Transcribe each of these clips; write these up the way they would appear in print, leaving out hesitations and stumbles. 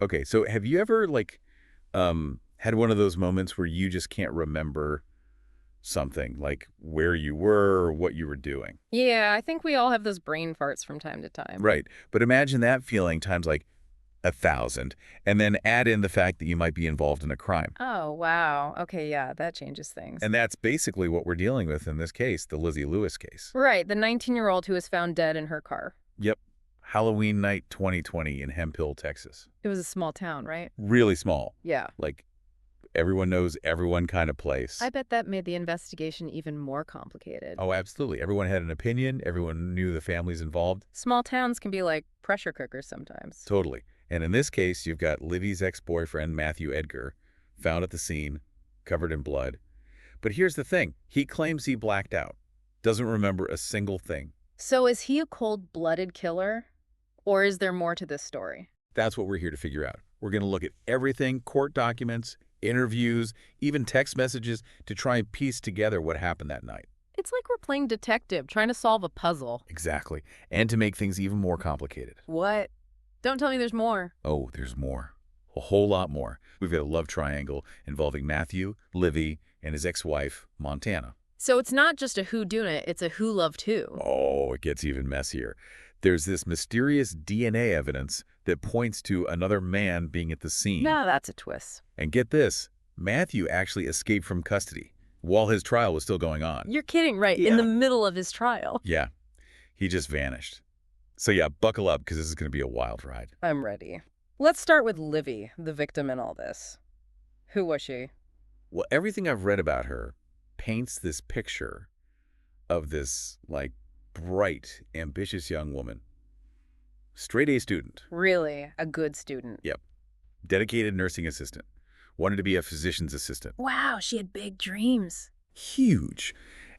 Okay, so have you ever, like, had one of those moments where you just can't remember something, like where you were or what you were doing? Yeah, I think we all have those brain farts from time to time. Right. But imagine that feeling times, like, 1,000, and then add in the fact that you might be involved in a crime. Oh, wow. Okay, yeah, that changes things. And that's basically what we're dealing with in this case, the Livye Lewis case. Right, the 19-year-old who was found dead in her car. Yep. Halloween night 2020 in Hemphill, Texas. It was a small town, right? Really small. Yeah. Like, everyone knows everyone kind of I place. bet that made the investigation even more complicated. Oh, absolutely. Everyone had an opinion. Everyone knew the families involved. Small towns can be like pressure cookers sometimes. Totally. And in this case, you've got Livy's ex-boyfriend, Matthew Edgar, found at the scene, covered in blood. But here's the thing. He claims he blacked out. Doesn't remember a single thing. So is he a cold-blooded killer? Or is there more to this story? That's what we're here to figure out. We're going to look at everything, court documents, interviews, even text messages, to try and piece together what happened that night. It's like we're playing detective, trying to solve a puzzle. Exactly. And to make things even more complicated. What? Don't tell me there's more. Oh, there's more. A whole lot more. We've got a love triangle involving Matthew, Livy, and his ex-wife, Montana. So it's not just a whodunit, it's a who loved who. Oh, it gets even messier. There's this mysterious DNA evidence that points to another man being at the scene. Now that's a twist. And get this, Matthew actually escaped from custody while his trial was still going on. You're kidding, right? Yeah. In the middle of his trial. Yeah, he just vanished. So yeah, buckle up because this is going to be a wild ride. I'm ready. Let's start with Livy, the victim in all this. Who was she? Well, everything I've read about her paints this picture of this, like, bright, ambitious young woman. Straight A student. Really, a good student. Yep. Dedicated nursing assistant. Wanted to be a physician's assistant. Wow, she had big dreams. Huge.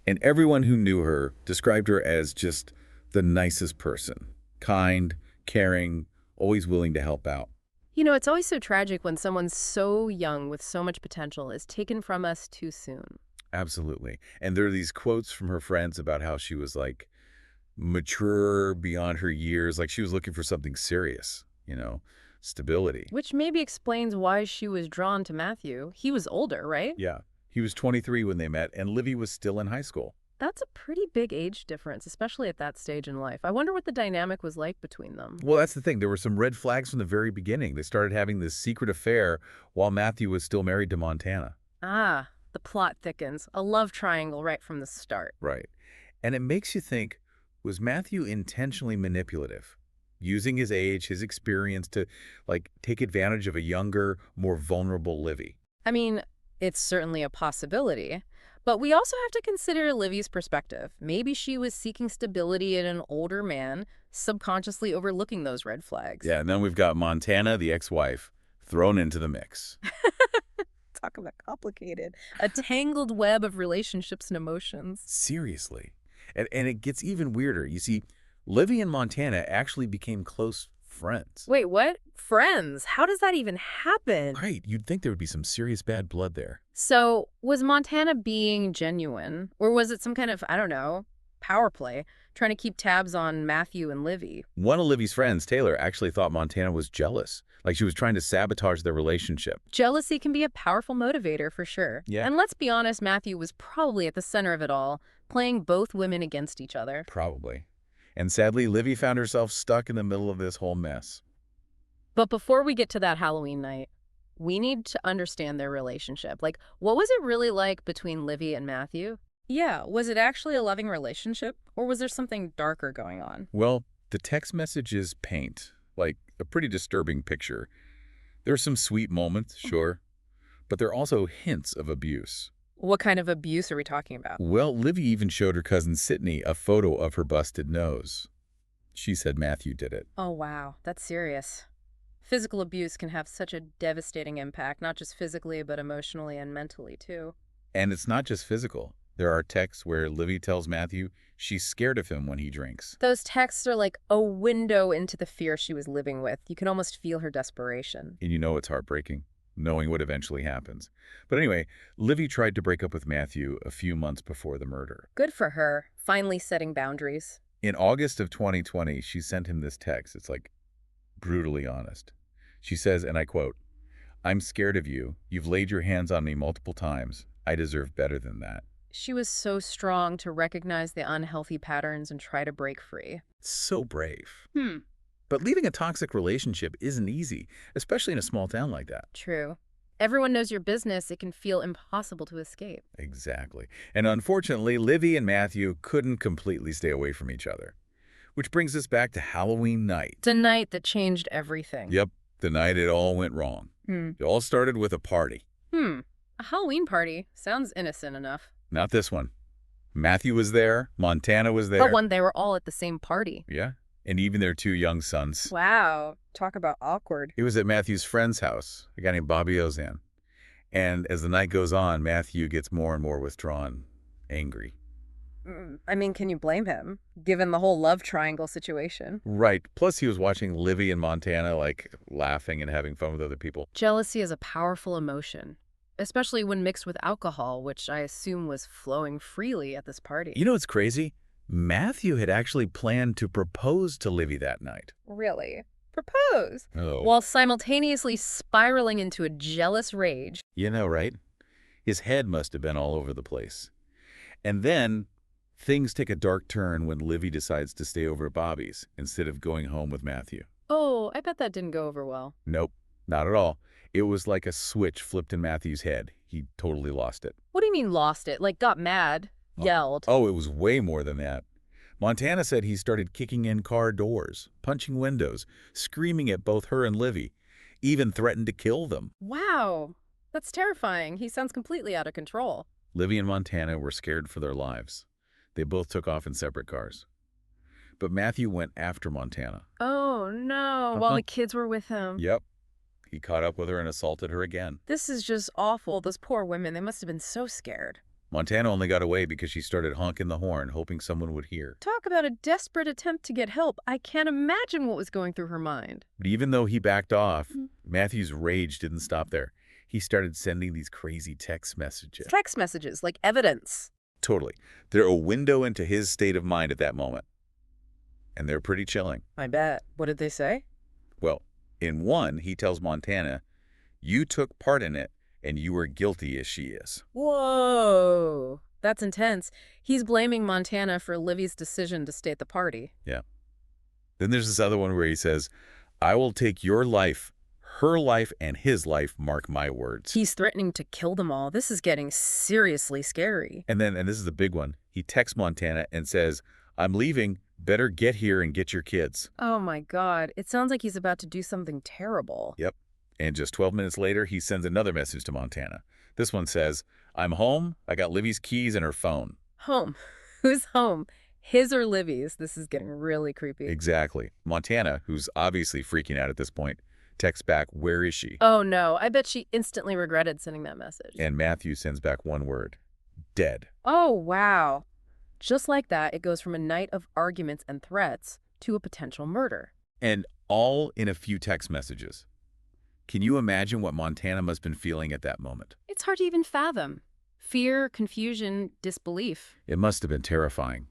And everyone who knew her described her as just the nicest person. Kind, caring, always willing to help out. You know, it's always so tragic when someone so young with so much potential is taken from us too soon. Absolutely. And there are these quotes from her friends about how she was, like, mature beyond her years, like she was looking for something serious, stability. Which maybe explains why she was drawn to Matthew. He was older, right? Yeah. He was 23 when they met, and Livy was still in high school. That's a pretty big age difference, especially at that stage in life. I wonder what the dynamic was like between them. Well, that's the thing. There were some red flags from the very beginning. They started having this secret affair while Matthew was still married to Montana. Ah, the plot thickens. A love triangle right from the start. Right. And it makes you think, was Matthew intentionally manipulative? Using his age, his experience to, like, take advantage of a younger, more vulnerable Livy? I mean, it's certainly a possibility. But we also have to consider Livy's perspective. Maybe she was seeking stability in an older man, subconsciously overlooking those red flags. Yeah, and then we've got Montana, the ex-wife, thrown into the mix. Talk about complicated. A tangled web of relationships and emotions. Seriously. And it gets even weirder. You see, Livy and Montana actually became close friends. Wait, what? Friends? How does that even happen? Right. You'd think there would be some serious bad blood there. So, was Montana being genuine? Or was it some kind of, I don't know, power play, trying to keep tabs on Matthew and Livy? One of Livy's friends, Taylor, actually thought Montana was jealous. Like she was trying to sabotage their relationship. Jealousy can be a powerful motivator for sure. Yeah. And let's be honest, Matthew was probably at the center of it all, playing both women against each other. Probably. And sadly, Livy found herself stuck in the middle of this whole mess. But before we get to that Halloween night, we need to understand their relationship. Like, what was it really like between Livy and Matthew? Yeah, was it actually a loving relationship? Or was there something darker going on? Well, the text messages paint, like, a pretty disturbing picture. There are some sweet moments, sure, but there are also hints of abuse. What kind of abuse are we talking about? Well, Livy even showed her cousin Sydney a photo of her busted nose. She said Matthew did it. Oh, wow. That's serious. Physical abuse can have such a devastating impact, not just physically, but emotionally and mentally, too. And it's not just physical. There are texts where Livy tells Matthew she's scared of him when he drinks. Those texts are like a window into the fear she was living with. You can almost feel her desperation. And you know it's heartbreaking, knowing what eventually happens. But anyway, Livy tried to break up with Matthew a few months before the murder. Good for her, finally setting boundaries. In August of 2020, she sent him this text. It's like brutally honest. She says, and I quote, "I'm scared of you. You've laid your hands on me multiple times. I deserve better than that." She was so strong to recognize the unhealthy patterns and try to break free. So brave. Hmm, But leaving a toxic relationship isn't easy, especially in a small town like that. true. Everyone knows your business. It can feel impossible to escape. Exactly. And unfortunately, Livy and Matthew couldn't completely stay away from each other. Which brings us back to Halloween night. It's a night that changed everything. Yep, the night it all went wrong. It all started with a party. A Halloween party. Sounds innocent enough. Not this one. Matthew was there. Montana was there. But when they were all at the same party. Yeah, and even their 2 young sons. Wow. Talk about awkward. It was at Matthew's friend's house, a guy named Bobby Ozan. And as the night goes on, Matthew gets more and more withdrawn, angry. I mean, can you blame him, given the whole love triangle situation? Right. Plus, he was watching Livy and Montana, like, laughing and having fun with other people. Jealousy is a powerful emotion, especially when mixed with alcohol, which I assume was flowing freely at this party. You know what's crazy? Matthew had actually planned to propose to Livy that night. Really? Propose? Oh. While simultaneously spiraling into a jealous rage. You know, right? His head must have been all over the place. And then things take a dark turn when Livy decides to stay over at Bobby's instead of going home with Matthew. Oh, I bet that didn't go over well. Nope, not at all. It was like a switch flipped in Matthew's head. He totally lost it. What do you mean lost it? Like got mad, yelled. Oh, it was way more than that. Montana said he started kicking in car doors, punching windows, screaming at both her and Livy, even threatened to kill them. Wow, that's terrifying. He sounds completely out of control. Livy and Montana were scared for their lives. They both took off in separate cars. But Matthew went after Montana. Oh, no, while the kids were with him. Yep. He caught up with her and assaulted her again. This is just awful. Those poor women, they must have been so scared. Montana only got away because she started honking the horn, hoping someone would hear. Talk about a desperate attempt to get help. I can't imagine what was going through her mind. But even though he backed off, Matthew's rage didn't stop there. He started sending these crazy text messages. Text messages, like evidence. Totally. They're a window into his state of mind at that moment. And they're pretty chilling. I bet. What did they say? Well, in one, he tells Montana, "You took part in it, and you were guilty as she is." Whoa, that's intense. He's blaming Montana for Livy's decision to stay at the party. Yeah. Then there's this other one where he says, "I will take your life, her life, and his life, mark my words." He's threatening to kill them all. This is getting seriously scary. And this is the big one, he texts Montana and says, "I'm leaving, better get here and get your kids." Oh my God, it sounds like he's about to do something terrible. Yep. And just 12 minutes later, he sends another message to Montana. This one says, "I'm home. I got Livy's keys and her phone." Home? Who's home? His or Livy's? This is getting really creepy. Exactly. Montana, who's obviously freaking out at this point, texts back, "Where is she?" Oh no, I bet she instantly regretted sending that message. And Matthew sends back one word, "Dead." Oh wow. Just like that, it goes from a night of arguments and threats to a potential murder. And all in a few text messages. Can you imagine what Montana must have been feeling at that moment? It's hard to even fathom. Fear, confusion, disbelief. It must have been terrifying.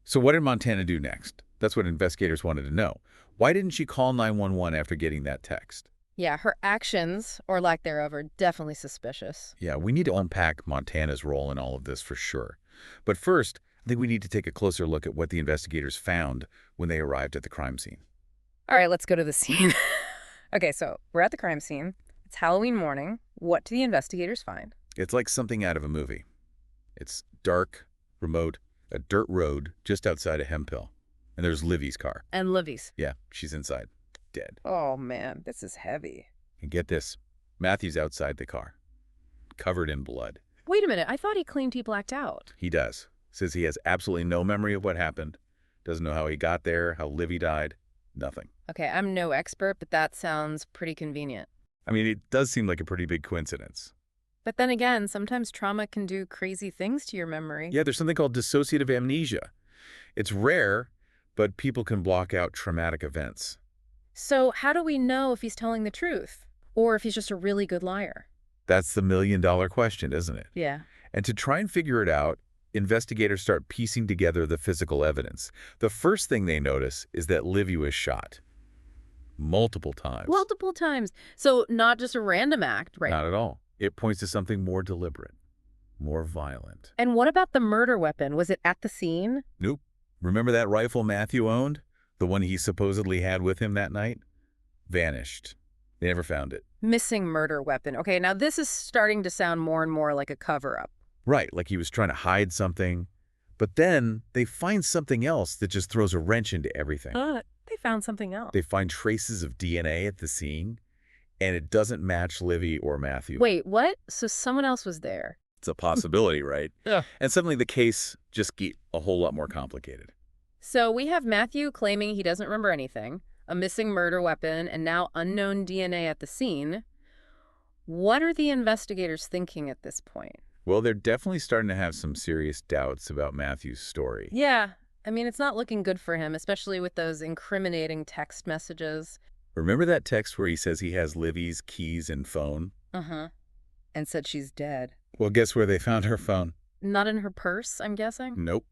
So what did Montana do next? That's what investigators wanted to know. Why didn't she call 911 after getting that text? Yeah, her actions, or lack thereof, are definitely suspicious. Yeah, we need to unpack Montana's role in all of this for sure. But first, I think we need to take a closer look at what the investigators found when they arrived at the crime scene. All right, let's go to the scene. Okay, so we're at the crime scene. It's Halloween morning. What do the investigators find? It's like something out of a movie. It's dark, remote, a dirt road just outside of Hemphill. And there's Livy's car. And Livy's. Yeah, she's inside, dead. Oh man, this is heavy. And get this, Matthew's outside the car, covered in blood. Wait a minute, I thought he claimed he blacked out. He does. Says he has absolutely no memory of what happened. Doesn't know how he got there, how Livy died. Nothing. Okay, I'm no expert, but that sounds pretty convenient. I mean, it does seem like a pretty big coincidence. But then again, sometimes trauma can do crazy things to your memory. Yeah, there's something called dissociative amnesia. It's rare, but people can block out traumatic events. So how do we know if he's telling the truth? Or if he's just a really good liar? That's the million-dollar question, isn't it? Yeah. And to try and figure it out, investigators start piecing together the physical evidence. The first thing they notice is that Livy was shot. multiple times. Multiple times. So not just a random act, right? Not at all. It points to something more deliberate, more violent. And what about the murder weapon? Was it at the scene? Nope. Remember that rifle Matthew owned? The one he supposedly had with him that night? Vanished. They never found it. Missing murder weapon. Okay, now this is starting to sound more and more like a cover-up. Right, like he was trying to hide something. But then they find something else that just throws a wrench into everything. They found something else. They find traces of DNA at the scene, and it doesn't match Livye or Matthew. Wait, what? So someone else was there? It's a possibility, right? Yeah. And suddenly the case just gets a whole lot more complicated. So we have Matthew claiming he doesn't remember anything, a missing murder weapon, and now unknown DNA at the scene. What are the investigators thinking at this point? Well, they're definitely starting to have some serious doubts about Matthew's story. Yeah, I mean, it's not looking good for him, especially with those incriminating text messages. Remember that text where he says he has Livye's keys and phone? Uh-huh. And said she's dead. Well, guess where they found her phone? Not in her purse, I'm guessing? Nope.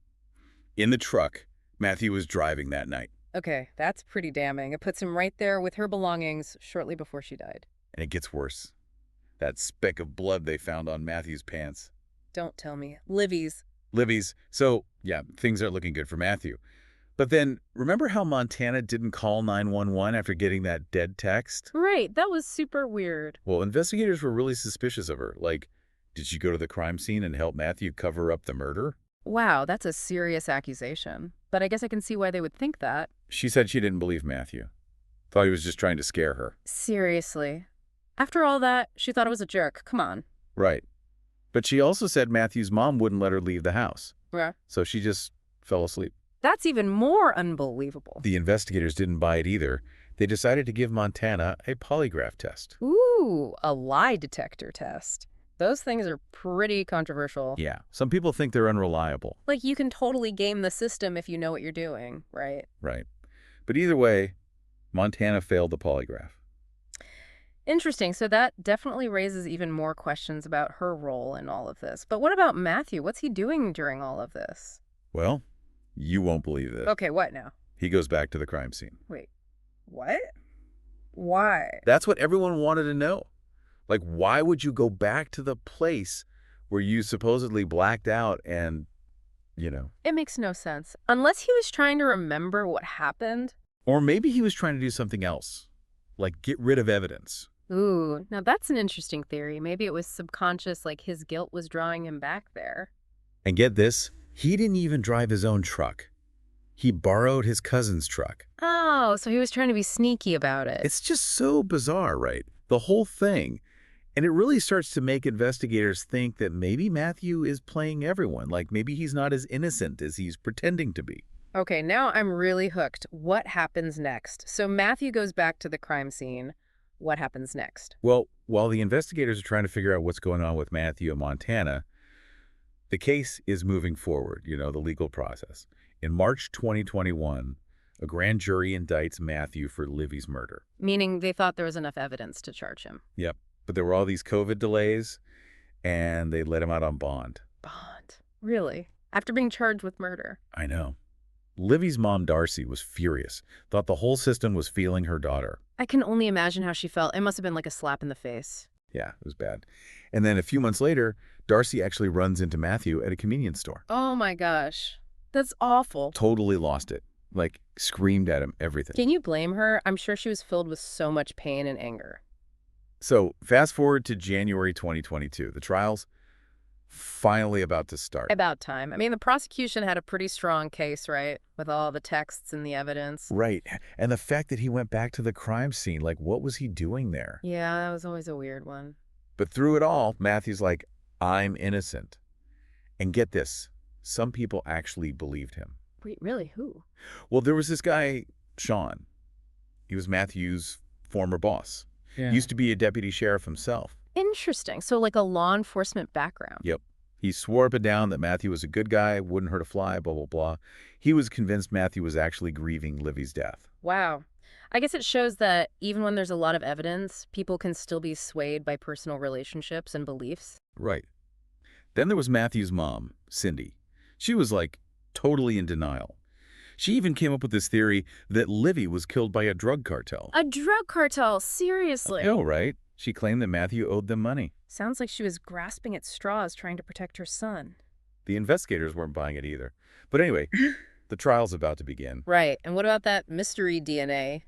In the truck Matthew was driving that night. Okay, that's pretty damning. It puts him right there with her belongings shortly before she died. And it gets worse. That speck of blood they found on Matthew's pants. Don't tell me. Livye's. Livye's. So, yeah, things aren't looking good for Matthew. But then, remember how Montana didn't call 911 after getting that dead text? Right, that was super weird. Well, investigators were really suspicious of her. Like, did she go to the crime scene and help Matthew cover up the murder? Wow, that's a serious accusation. But I guess I can see why they would think that. She said she didn't believe Matthew. Thought he was just trying to scare her. Seriously. After all that, she thought it was a jerk. Come on. Right. But she also said Matthew's mom wouldn't let her leave the house. Yeah. So she just fell asleep. That's even more unbelievable. The investigators didn't buy it either. They decided to give Montana a polygraph test. Ooh, a lie detector test. Those things are pretty controversial. Yeah. Some people think they're unreliable. Like, you can totally game the system if you know what you're doing, right? Right. But either way, Montana failed the polygraph. Interesting. So that definitely raises even more questions about her role in all of this. But what about Matthew? What's he doing during all of this? Well, you won't believe this. Okay, what now? He goes back to the crime scene. Wait, what? Why? That's what everyone wanted to know. Like, why would you go back to the place where you supposedly blacked out and, It makes no sense. Unless he was trying to remember what happened. Or maybe he was trying to do something else, like get rid of evidence. Ooh, now that's an interesting theory. Maybe it was subconscious, like his guilt was drawing him back there. And get this, he didn't even drive his own truck. He borrowed his cousin's truck. Oh, so he was trying to be sneaky about it. It's just so bizarre, right? The whole thing. And it really starts to make investigators think that maybe Matthew is playing everyone, like maybe he's not as innocent as he's pretending to be. Okay, now I'm really hooked. What happens next? So Matthew goes back to the crime scene. What happens next? Well, while the investigators are trying to figure out what's going on with Matthew and Montana, the case is moving forward, the legal process. In March 2021, a grand jury indicts Matthew for Livye's murder. Meaning they thought there was enough evidence to charge him. Yep. But there were all these COVID delays, and they let him out on bond. Bond? Really? After being charged with murder? I know. Livye's mom, Darcy, was furious, thought the whole system was failing her daughter. I can only imagine how she felt. It must have been like a slap in the face. Yeah, it was bad. And then a few months later, Darcy actually runs into Matthew at a convenience store. Oh my gosh. That's awful. Totally lost it. Like, screamed at him, everything. Can you blame her? I'm sure she was filled with so much pain and anger. So, fast forward to January 2022. The trial's finally about to start. About time. I mean, the prosecution had a pretty strong case, right? With all the texts and the evidence. Right. And the fact that he went back to the crime scene, like, what was he doing there? Yeah, that was always a weird one. But through it all, Matthew's like, I'm innocent. And get this, some people actually believed him. Wait, really? Who? Well, there was this guy, Sean. He was Matthew's former boss. Yeah. Used to be a deputy sheriff himself. Interesting. So like a law enforcement background. Yep. He swore up and down that Matthew was a good guy, wouldn't hurt a fly, blah, blah, blah. He was convinced Matthew was actually grieving Livye's death. Wow. I guess it shows that even when there's a lot of evidence, people can still be swayed by personal relationships and beliefs. Right. Then there was Matthew's mom, Cindy. She was like totally in denial. She even came up with this theory that Livy was killed by a drug cartel. A drug cartel, seriously. I know, right? She claimed that Matthew owed them money. Sounds like she was grasping at straws trying to protect her son. The investigators weren't buying it either. But anyway, the trial's about to begin. Right, and what about that mystery DNA?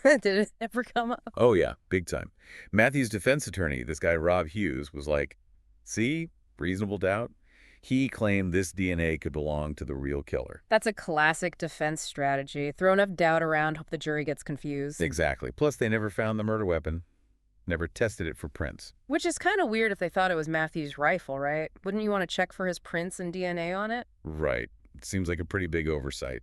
Did it ever come up? Oh yeah, big time. Matthew's defense attorney, this guy Rob Hughes, was like, see, reasonable doubt. He claimed this DNA could belong to the real killer. That's a classic defense strategy. Throw enough doubt around, hope the jury gets confused. Exactly. Plus, they never found the murder weapon. Never tested it for prints. Which is kind of weird if they thought it was Matthew's rifle, right? Wouldn't you want to check for his prints and DNA on it? Right. It seems like a pretty big oversight.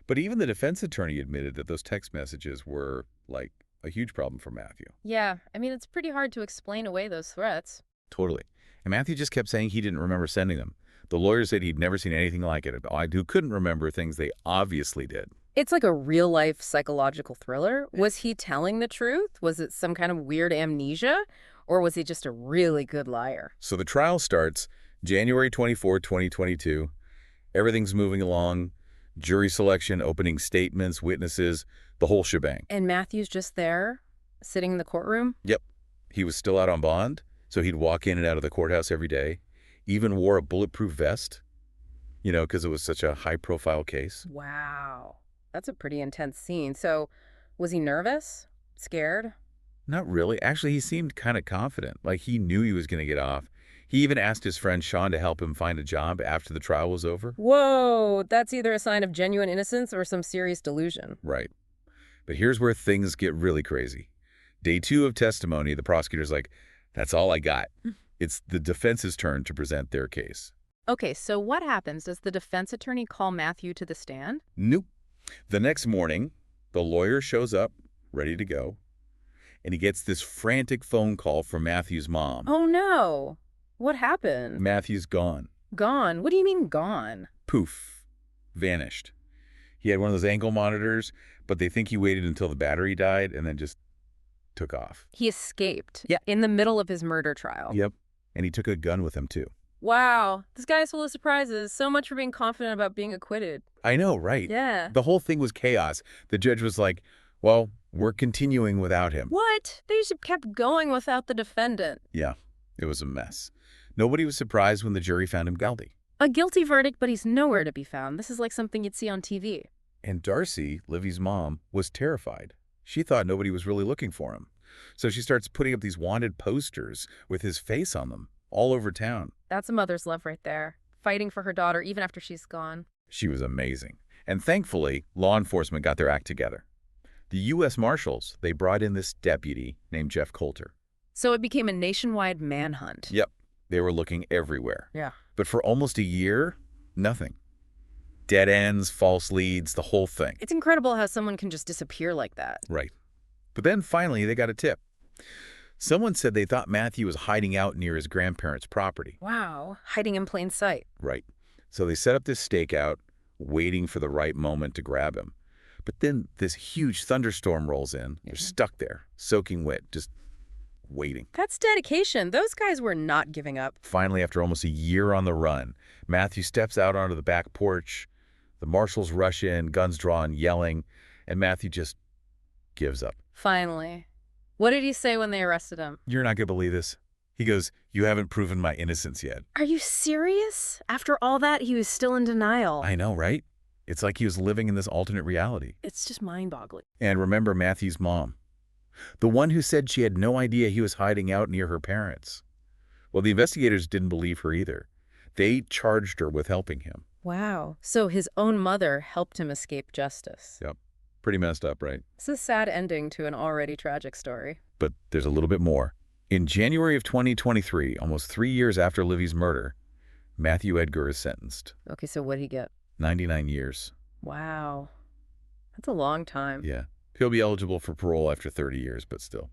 But even the defense attorney admitted that those text messages were, like, a huge problem for Matthew. Yeah, I mean, it's pretty hard to explain away those threats. Totally. And Matthew just kept saying he didn't remember sending them. The lawyer said he'd never seen anything like it. I who couldn't remember things they obviously did. It's like a real-life psychological thriller. Was he telling the truth? Was it some kind of weird amnesia? Or was he just a really good liar? So the trial starts January 24, 2022. Everything's moving along. Jury selection, opening statements, witnesses, the whole shebang. And Matthew's just there, sitting in the courtroom? Yep. He was still out on bond, so he'd walk in and out of the courthouse every day. Even wore a bulletproof vest, because it was such a high-profile case. Wow. That's a pretty intense scene. So, was he nervous? Scared? Not really. Actually, he seemed kind of confident, like he knew he was going to get off. He even asked his friend Sean to help him find a job after the trial was over. Whoa, that's either a sign of genuine innocence or some serious delusion. Right. But here's where things get really crazy. Day 2 of testimony, the prosecutor's like, that's all I got. It's the defense's turn to present their case. Okay, so what happens? Does the defense attorney call Matthew to the stand? Nope. The next morning, the lawyer shows up, ready to go, and he gets this frantic phone call from Matthew's mom. Oh, no. What happened? Matthew's gone. Gone? What do you mean gone? Poof. Vanished. He had one of those ankle monitors, but they think he waited until the battery died and then just took off. He escaped. Yeah. In the middle of his murder trial. Yep. And he took a gun with him, too. Wow. This guy's full of surprises. So much for being confident about being acquitted. I know, right? Yeah. The whole thing was chaos. The judge was like, well, we're continuing without him. What? They just kept going without the defendant. Yeah. It was a mess. Nobody was surprised when the jury found him guilty. A guilty verdict, but he's nowhere to be found. This is like something you'd see on TV. And Darcy, Livy's mom, was terrified. She thought nobody was really looking for him. So she starts putting up these wanted posters with his face on them all over town. That's a mother's love right there. Fighting for her daughter even after she's gone. She was amazing. And thankfully, law enforcement got their act together. The U.S. Marshals, they brought in this deputy named Jeff Coulter. So it became a nationwide manhunt. Yep. They were looking everywhere. Yeah. But for almost a year, nothing. Dead ends, false leads, the whole thing. It's incredible how someone can just disappear like that. Right. But then finally, they got a tip. Someone said they thought Matthew was hiding out near his grandparents' property. Wow. Hiding in plain sight. Right. So they set up this stakeout, waiting for the right moment to grab him. But then this huge thunderstorm rolls in. They're stuck there, soaking wet, just waiting. That's dedication. Those guys were not giving up. Finally, after almost a year on the run, Matthew steps out onto the back porch. The marshals rush in, guns drawn, yelling, and Matthew just gives up. Finally. What did he say when they arrested him? You're not going to believe this. He goes, you haven't proven my innocence yet. Are you serious? After all that, he was still in denial. I know, right? It's like he was living in this alternate reality. It's just mind-boggling. And remember Matthew's mom, the one who said she had no idea he was hiding out near her parents. Well, the investigators didn't believe her either. They charged her with helping him. Wow. So his own mother helped him escape justice. Yep. Pretty messed up, right? It's a sad ending to an already tragic story. But there's a little bit more. In January of 2023, almost 3 years after Livy's murder, Matthew Edgar is sentenced. Okay, so what'd he get? 99 years. Wow. That's a long time. Yeah. He'll be eligible for parole after 30 years, but still.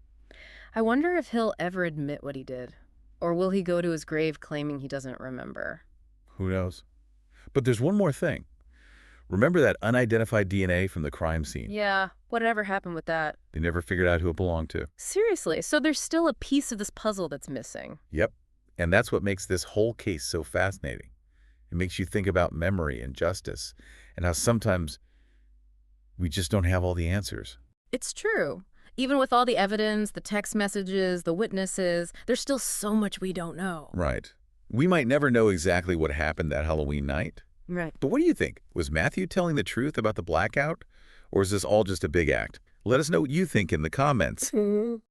I wonder if he'll ever admit what he did. Or will he go to his grave claiming he doesn't remember? Who knows? But there's one more thing. Remember that unidentified DNA from the crime scene? Yeah, whatever happened with that? They never figured out who it belonged to. Seriously, so there's still a piece of this puzzle that's missing. Yep. And that's what makes this whole case so fascinating. It makes you think about memory and justice and how sometimes We just don't have all the answers. It's true. Even with all the evidence, the text messages, the witnesses, there's still so much we don't know. Right. We might never know exactly what happened that Halloween night. Right. But what do you think? Was Matthew telling the truth about the blackout? Or is this all just a big act? Let us know what you think in the comments.